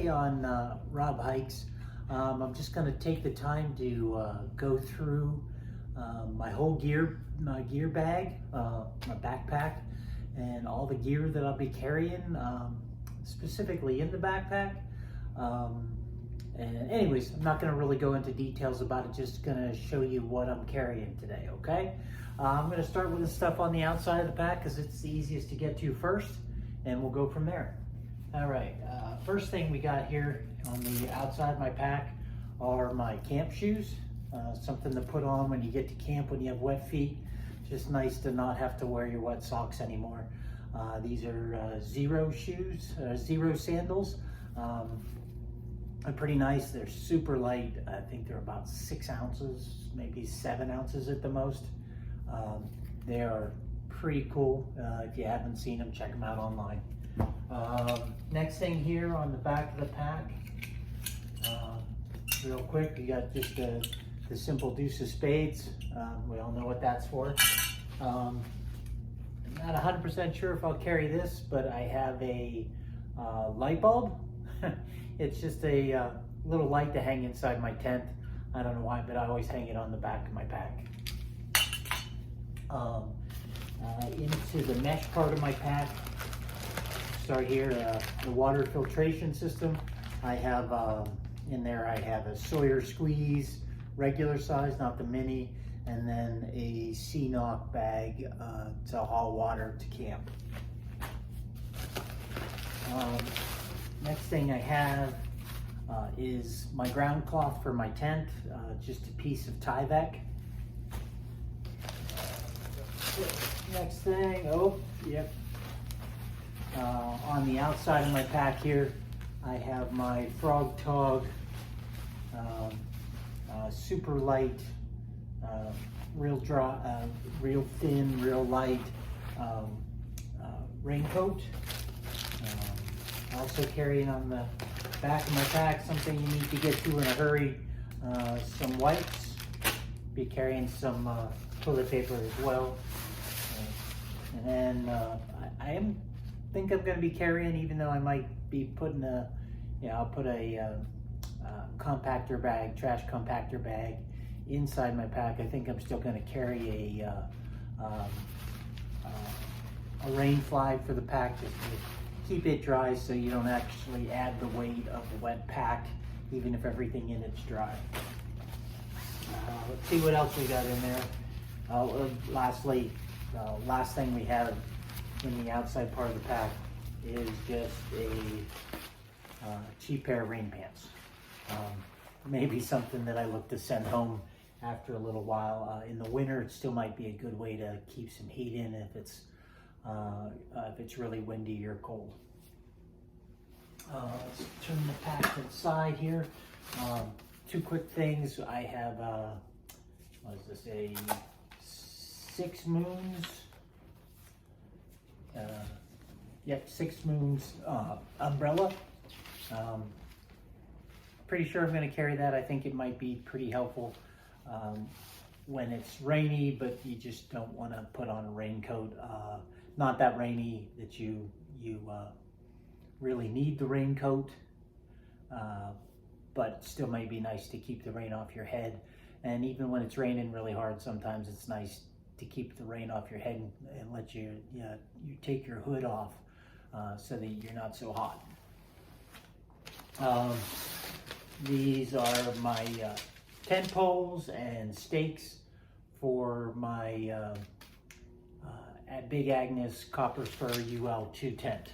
today on Rob Hikes. I'm just going to take the time to go through my whole gear bag, my backpack, and all the gear that I'll be carrying, specifically in the backpack. And anyways, I'm not going to really go into details about it, just going to show you what I'm carrying today, okay? I'm going to start with the stuff on the outside of the pack because it's the easiest to get to first, and we'll go from there. All right, first thing we got here on the outside of my pack are my camp shoes. Something to put on when you get to camp when you have wet feet. Just nice to not have to wear your wet socks anymore. These are Zero shoes, Zero sandals. They're pretty nice. They're super light. I think they're about 6 ounces, maybe 7 ounces at the most. They are pretty cool. If you haven't seen them, check them out online. Next thing here on the back of the pack, real quick, we got just the simple deuce of spades. We all know what that's for. I'm not 100% sure if I'll carry this, but I have a light bulb. It's just a little light to hang inside my tent. I don't know why, but I always hang it on the back of my pack. Into the mesh part of my pack, start here, the water filtration system. I have in there, I have a Sawyer squeeze, regular size, not the mini, and then a C-Knock bag to haul water to camp. Next thing I have is my ground cloth for my tent, just a piece of Tyvek. Next thing, on the outside of my pack here, I have my Frog Tog, super light, real dry, real thin, real light raincoat. Also carrying on the back of my pack something you need to get to in a hurry, some wipes. Be carrying some toilet paper as well. And then I think I'm going to be carrying, even though I might be putting I'll put a compactor bag, trash compactor bag inside my pack. I think I'm still going to carry a rain fly for the pack just to keep it dry so you don't actually add the weight of the wet pack, even if everything in it's dry. Let's see what else we got in there. Lastly, last thing we have in the outside part of the pack is just a cheap pair of rain pants. Maybe something that I look to send home after a little while. In the winter, it still might be a good way to keep some heat in if it's really windy or cold. Let's turn the pack to the side here. Two quick things. I have, what is this, a 6 Moons, Six Moons umbrella. Pretty sure I'm going to carry that. I think it might be pretty helpful when it's rainy, but you just don't want to put on a raincoat. Not that rainy that you really need the raincoat, but still might be nice to keep the rain off your head. And even when it's raining really hard, sometimes it's nice to keep the rain off your head and let you take your hood off so that you're not so hot. These are my tent poles and stakes for my Big Agnes Copper Spur UL2 tent.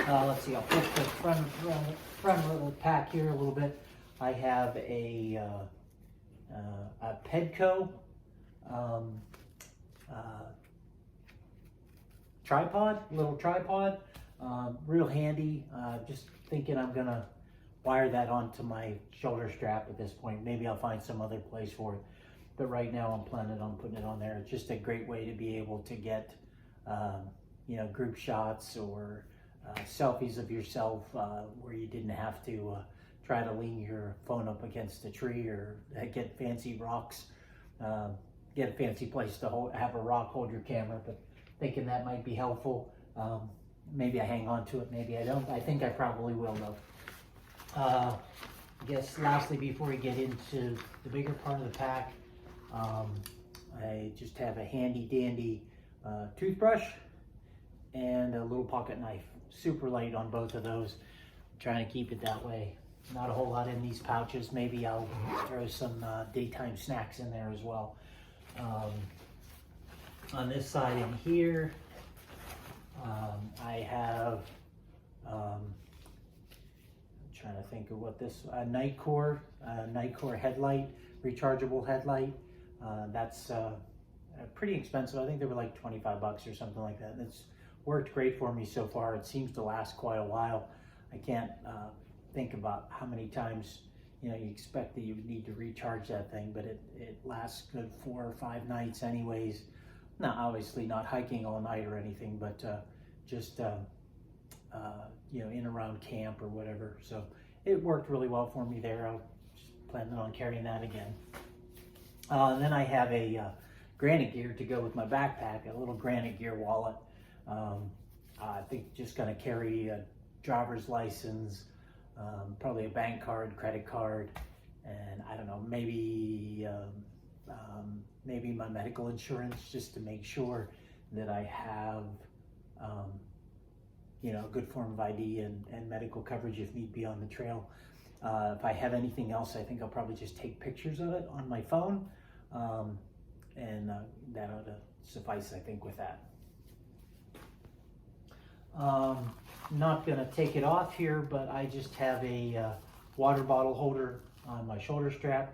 Let's see, I'll put the front of the pack here a little bit. I have a Pedco little tripod, real handy. Just thinking I'm gonna wire that onto my shoulder strap at this point. Maybe I'll find some other place for it, but right now I'm planning on putting it on there. It's just a great way to be able to get group shots or selfies of yourself where you didn't have to try to lean your phone up against a tree or get fancy rocks, get a fancy place to have a rock hold your camera, but thinking that might be helpful. maybe I hang on to it, maybe I don't. I think I probably will though. I guess lastly, before we get into the bigger part of the pack, I just have a handy dandy toothbrush and a little pocket knife. Super light on both of those. I'm trying to keep it that way. Not a whole lot in these pouches. Maybe I'll throw some daytime snacks in there as well. On this side in here, I have, I'm trying to think of what this, Nightcore headlight, rechargeable headlight. That's pretty expensive. I think they were like 25 bucks or something like that. And it's worked great for me so far. It seems to last quite a while. I can't think about how many times you expect that you would need to recharge that thing, but it lasts good 4 or 5 nights anyways. Not obviously not hiking all night or anything, but just in around camp or whatever. So it worked really well for me there. I'm planning on carrying that again. Then I have a Granite Gear to go with my backpack, a little Granite Gear wallet. I think just gonna carry a driver's license, probably a bank card, credit card, and I don't know, maybe maybe my medical insurance, just to make sure that I have a good form of ID and medical coverage if need be on the trail. If I have anything else, I think I'll probably just take pictures of it on my phone, and that ought to suffice, I think, with that. Not gonna take it off here, but I just have a water bottle holder on my shoulder strap.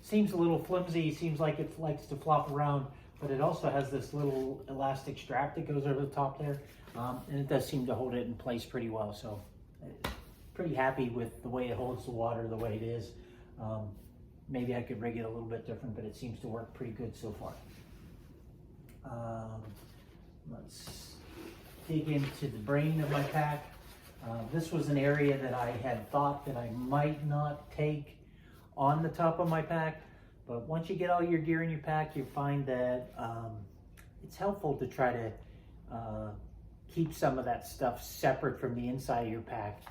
Seems a little flimsy, seems like it likes to flop around, but it also has this little elastic strap that goes over the top there, and it does seem to hold it in place pretty well. So pretty happy with the way it holds the water the way it is. Maybe I could rig it a little bit different, but it seems to work pretty good so far. Let's dig into the brain of my pack. This was an area that I had thought that I might not take on the top of my pack, but once you get all your gear in your pack, you find that it's helpful to try to keep some of that stuff separate from the inside of your pack,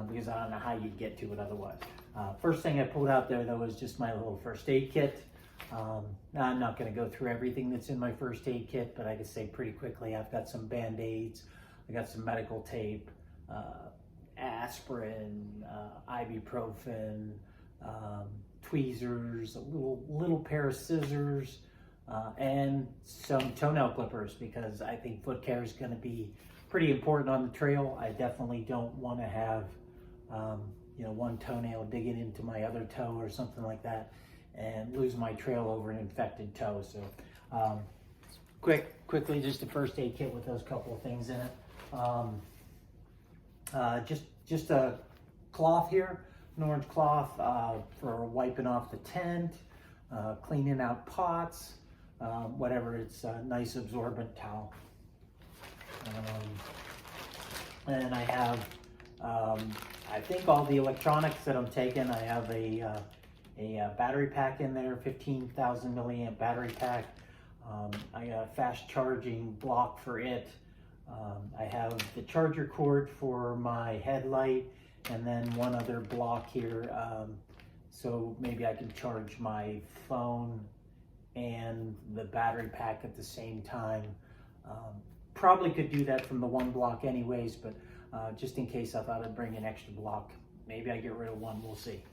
because I don't know how you'd get to it otherwise. First thing I pulled out there though is just my little first aid kit. I'm not going to go through everything that's in my first aid kit, but I can say pretty quickly I've got some band-aids, I got some medical tape, aspirin, ibuprofen, tweezers, a little pair of scissors, and some toenail clippers, because I think foot care is going to be pretty important on the trail. I definitely don't want to have one toenail digging into my other toe or something like that and lose my trail over an infected toe. So quickly, just a first aid kit with those couple of things in it. Just a cloth here, an orange cloth for wiping off the tent, cleaning out pots, whatever. It's a nice absorbent towel. And I have, I think, all the electronics that I'm taking. I have a battery pack in there, 15,000 milliamp battery pack. I got a fast charging block for it. I have the charger cord for my headlight, and then one other block here, so maybe I can charge my phone and the battery pack at the same time. Probably could do that from the one block anyways, but just in case, I thought I'd bring an extra block. Maybe I get rid of one, we'll see.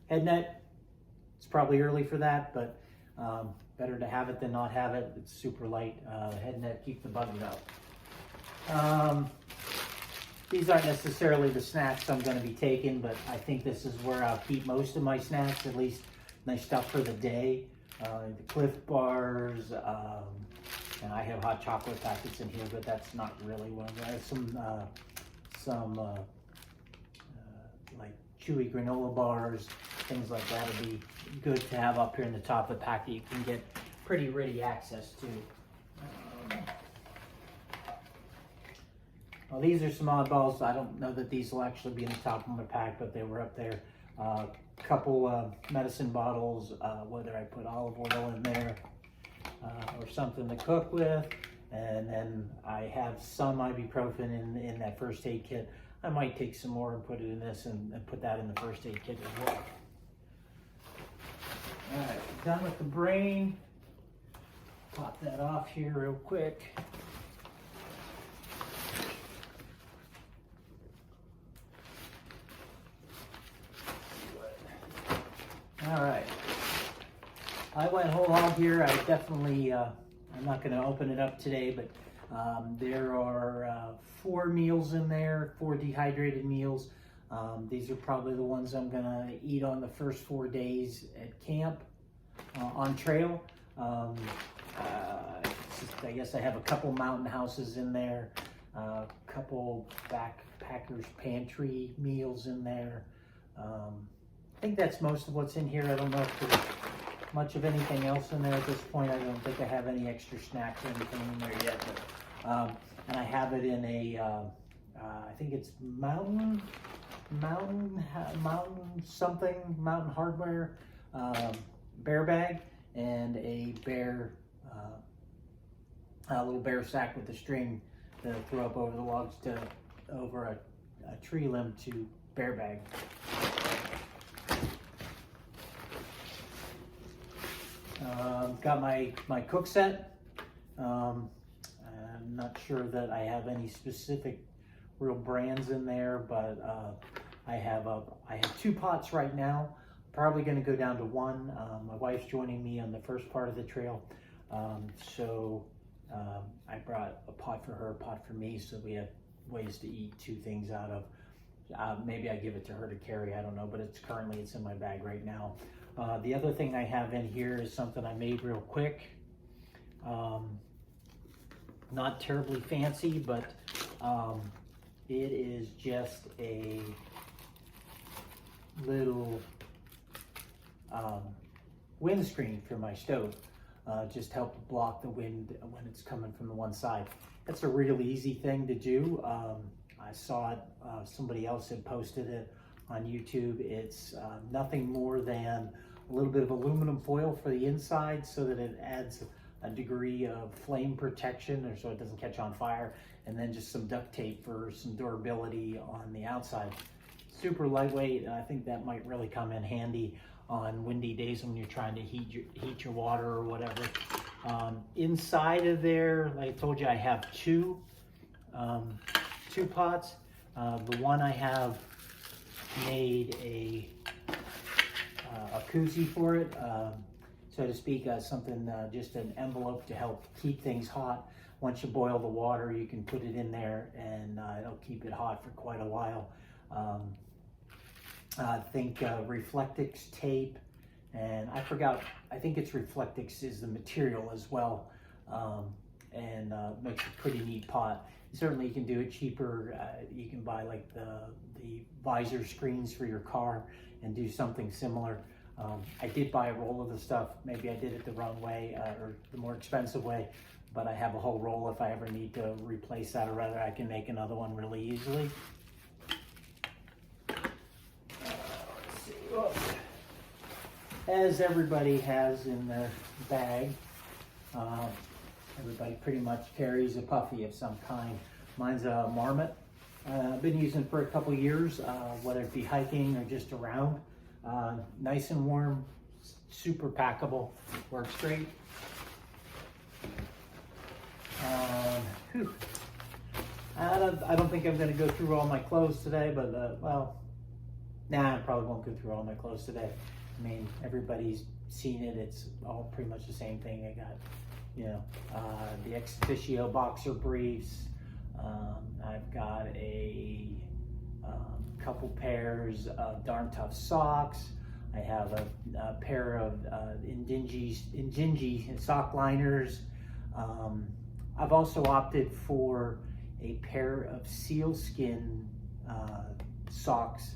Head net, it's probably early for that, but better to have it than not have it. It's super light. Head net, keep the bugs out. These aren't necessarily the snacks I'm going to be taking, but I think this is where I'll keep most of my snacks, at least nice stuff for the day. The Cliff Bars, and I have hot chocolate packets in here, but that's not really one. I have some like chewy granola bars, things like that would be good to have up here in the top of the pack that you can get pretty ready access to. Well, these are some oddballs. I don't know that these will actually be in the top of my pack, but they were up there. Couple medicine bottles, whether I put olive oil in there or something to cook with. And then I have some ibuprofen in that first aid kit. I might take some more and put it in this and put that in the first aid kit as well. All right, done with the brain. Pop that off here real quick. All right, I went whole hog here. I definitely, I'm not going to open it up today, but there are 4 meals in there, 4 dehydrated meals. These are probably the ones I'm going to eat on the first 4 days at camp on trail. I guess I have a couple mountain houses in there, a couple backpackers pantry meals in there. I think that's most of what's in here. I don't know if there's much of anything else in there at this point. I don't think I have any extra snacks or anything in there yet. But, and I have it in a, I think it's mountain hardware bear bag, and a little bear sack with a string to throw up over the logs over a tree limb to bear bag. Got my cook set. I'm not sure that I have any specific real brands in there, but I have 2 pots right now. Probably going to go down to 1. My wife's joining me on the first part of the trail, so I brought a pot for her, a pot for me, so we have ways to eat 2 things out of. Maybe I give it to her to carry, I don't know, but it's in my bag right now. The other thing I have in here is something I made real quick. Not terribly fancy, but it is just a little windscreen for my stove. Just help block the wind when it's coming from the one side. That's a really easy thing to do. I saw it, somebody else had posted it on YouTube. It's nothing more than a little bit of aluminum foil for the inside so that it adds a degree of flame protection, or so it doesn't catch on fire, and then just some duct tape for some durability on the outside. Super lightweight, and I think that might really come in handy on windy days when you're trying to heat your water or whatever. Inside of there, like I told you, I have two pots. The one I have made a koozie for it, so to speak, something, just an envelope to help keep things hot. Once you boil the water, you can put it in there and it'll keep it hot for quite a while. I think Reflectix tape, and I forgot, I think it's Reflectix is the material as well, and makes a pretty neat pot. Certainly you can do it cheaper. You can buy like the visor screens for your car and do something similar. I did buy a roll of the stuff. Maybe I did it the wrong way, or the more expensive way, but I have a whole roll if I ever need to replace that, or rather I can make another one really easily. Let's see. Oh. As everybody has in their bag, everybody pretty much carries a puffy of some kind. Mine's a Marmot. I've been using it for a couple years, whether it be hiking or just around. Nice and warm, super packable, works great. I don't think I'm going to go through all my clothes today, but well, nah, I probably won't go through all my clothes today. I mean, everybody's seen it. It's all pretty much the same thing. I got, you know, the Ex Officio boxer briefs. I've got a couple pairs of Darn Tough socks. I have a pair of Injinji sock liners. I've also opted for a pair of sealskin socks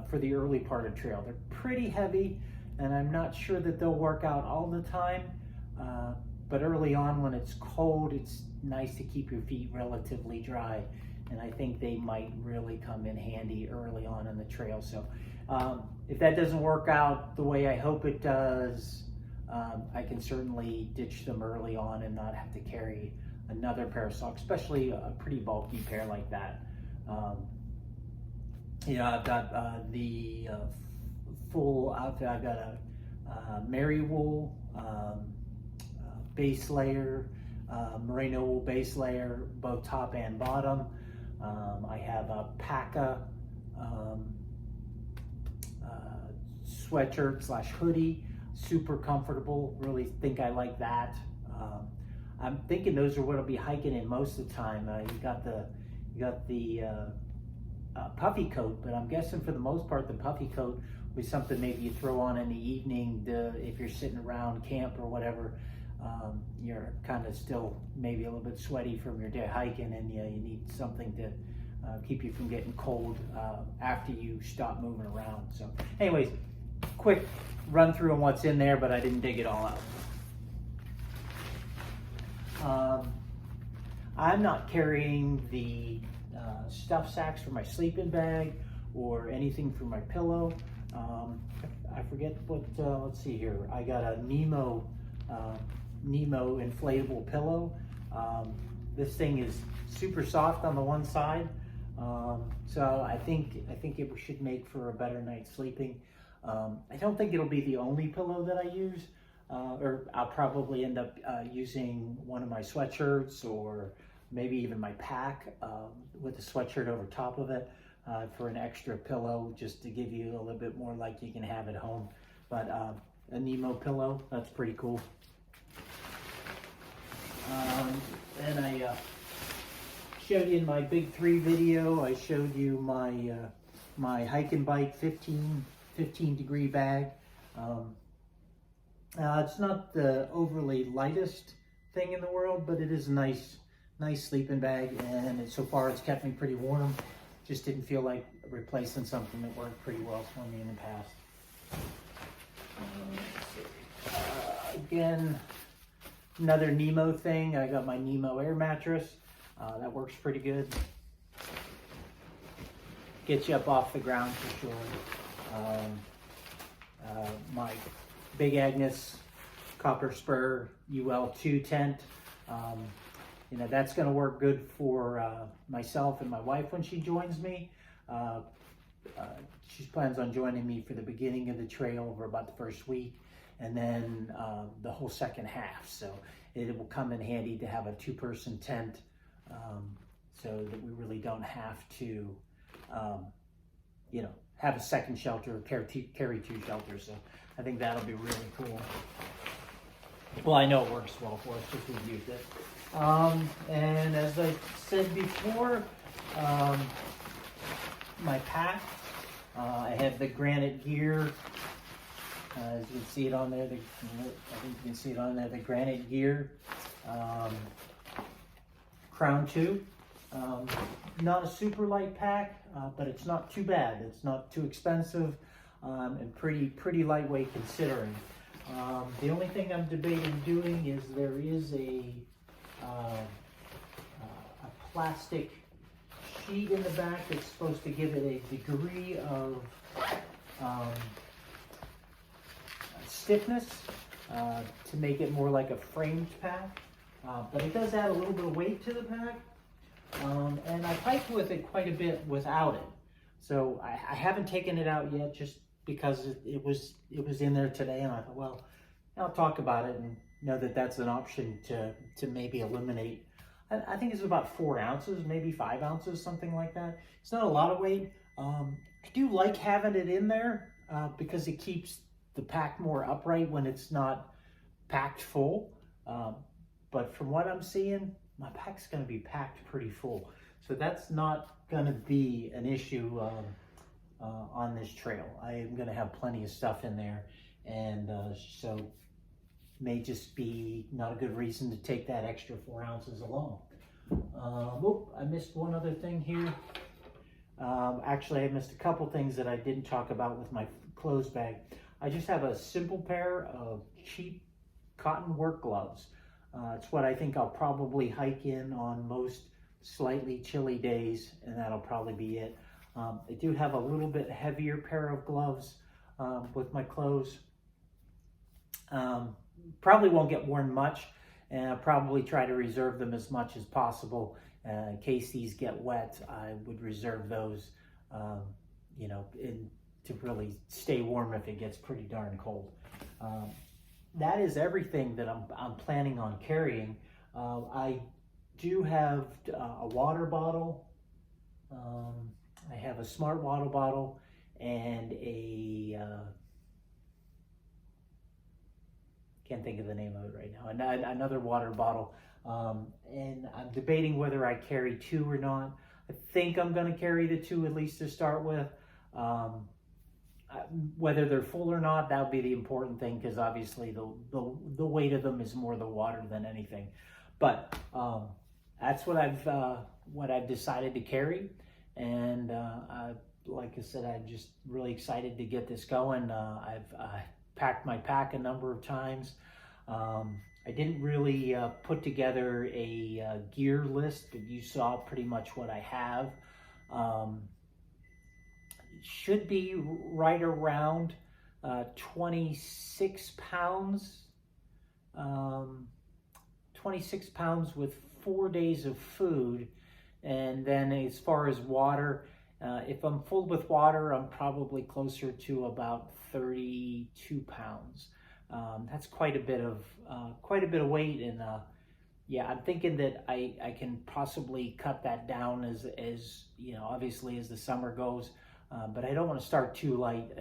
for the early part of trail. They're pretty heavy, and I'm not sure that they'll work out all the time, but early on when it's cold, it's nice to keep your feet relatively dry, and I think they might really come in handy early on in the trail. So if that doesn't work out the way I hope it does, I can certainly ditch them early on and not have to carry another pair of socks, especially a pretty bulky pair like that. You know, I've got the full outfit. I've got a Mary wool base layer, merino wool base layer, both top and bottom. I have a Paca sweatshirt slash hoodie, super comfortable. Really think I like that. I'm thinking those are what I'll be hiking in most of the time. You got the puffy coat, but I'm guessing for the most part the puffy coat will be something maybe you throw on in the evening if you're sitting around camp or whatever. You're kind of still maybe a little bit sweaty from your day hiking, and you need something to keep you from getting cold after you stop moving around. So anyways, quick run through on what's in there, but I didn't dig it all out. I'm not carrying the stuff sacks for my sleeping bag or anything for my pillow. I forget what, let's see here. I got a Nemo inflatable pillow. This thing is super soft on the one side. So I think it should make for a better night's sleeping. I don't think it'll be the only pillow that I use, or I'll probably end up using one of my sweatshirts or maybe even my pack with a sweatshirt over top of it for an extra pillow, just to give you a little bit more like you can have at home. But a Nemo pillow, that's pretty cool. And I showed you in my Big 3 video, I showed you my my hike and bike 15 degree bag. It's not the overly lightest thing in the world, but it is a nice sleeping bag, and so far it's kept me pretty warm. Just didn't feel like replacing something that worked pretty well for me in the past. Again, another Nemo thing. I got my Nemo air mattress. That works pretty good. Gets you up off the ground for sure. My Big Agnes Copper Spur UL2 tent. You know, that's going to work good for myself and my wife when she joins me. She plans on joining me for the beginning of the trail over about the first week, and then the whole second half. So it will come in handy to have a 2-person tent, so that we really don't have to, you know, have a second shelter or carry 2 shelters. So I think that'll be really cool. Well, I know it works well for us because we've used it. And as I said before, my pack, I have the Granite Gear. As you can see it on there, I think you can see it on there, the Granite Gear Crown 2. Not a super light pack, but it's not too bad. It's not too expensive, and pretty lightweight considering. The only thing I'm debating doing is there is a plastic sheet in the back that's supposed to give it a degree of stiffness to make it more like a framed pack, but it does add a little bit of weight to the pack, and I've hiked with it quite a bit without it, so I haven't taken it out yet just because it was in there today, and I thought, well, I'll talk about it and know that that's an option to maybe eliminate. I think it's about 4 ounces, maybe 5 ounces, something like that. It's not a lot of weight. I do like having it in there because it keeps the pack more upright when it's not packed full. But from what I'm seeing, my pack's going to be packed pretty full. So that's not going to be an issue on this trail. I am going to have plenty of stuff in there, and so may just be not a good reason to take that extra 4 ounces along. I missed one other thing here. Actually, I missed a couple things that I didn't talk about with my clothes bag. I just have a simple pair of cheap cotton work gloves. It's what I think I'll probably hike in on most slightly chilly days, and that'll probably be it. I do have a little bit heavier pair of gloves with my clothes. Probably won't get worn much. and I'll probably try to reserve them as much as possible. In case these get wet, I would reserve those, you know, to really stay warm if it gets pretty darn cold. That is everything that I'm planning on carrying. I do have a water bottle. I have a smart water bottle and a can't think of the name of it right now. Another water bottle, and I'm debating whether I carry 2 or not. I think I'm going to carry the 2 at least to start with. Whether they're full or not, that would be the important thing, because obviously the weight of them is more the water than anything. But that's what I've decided to carry, and like I said, I'm just really excited to get this going. I've packed my pack a number of times. I didn't really put together a gear list, but you saw pretty much what I have. Should be right around 26 pounds. 26 pounds with 4 days of food. And then as far as water, if I'm full with water, I'm probably closer to about 32 pounds. That's quite a bit of weight, and yeah, I'm thinking that I can possibly cut that down as you know, obviously as the summer goes. But I don't want to start too light.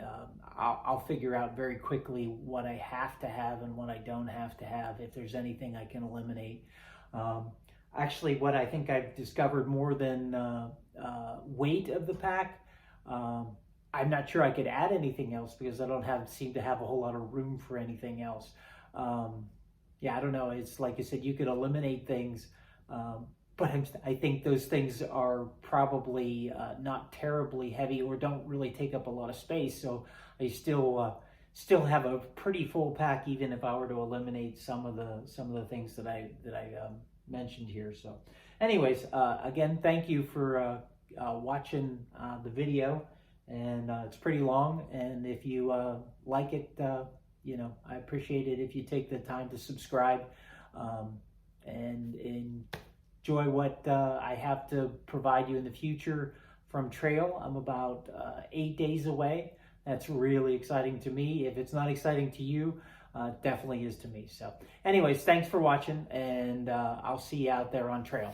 I'll figure out very quickly what I have to have and what I don't have to have, if there's anything I can eliminate. Actually, what I think I've discovered more than weight of the pack, I'm not sure I could add anything else, because I don't seem to have a whole lot of room for anything else. Yeah, I don't know. It's like I said, you could eliminate things, but I think those things are probably not terribly heavy or don't really take up a lot of space. So I still have a pretty full pack, even if I were to eliminate some of the things that I mentioned here. So anyways, again, thank you for watching the video, and it's pretty long, and if you like it, you know, I appreciate it if you take the time to subscribe and enjoy what I have to provide you in the future from trail. I'm about 8 days away. That's really exciting to me. If it's not exciting to you, it definitely is to me. So anyways, thanks for watching, and I'll see you out there on trail.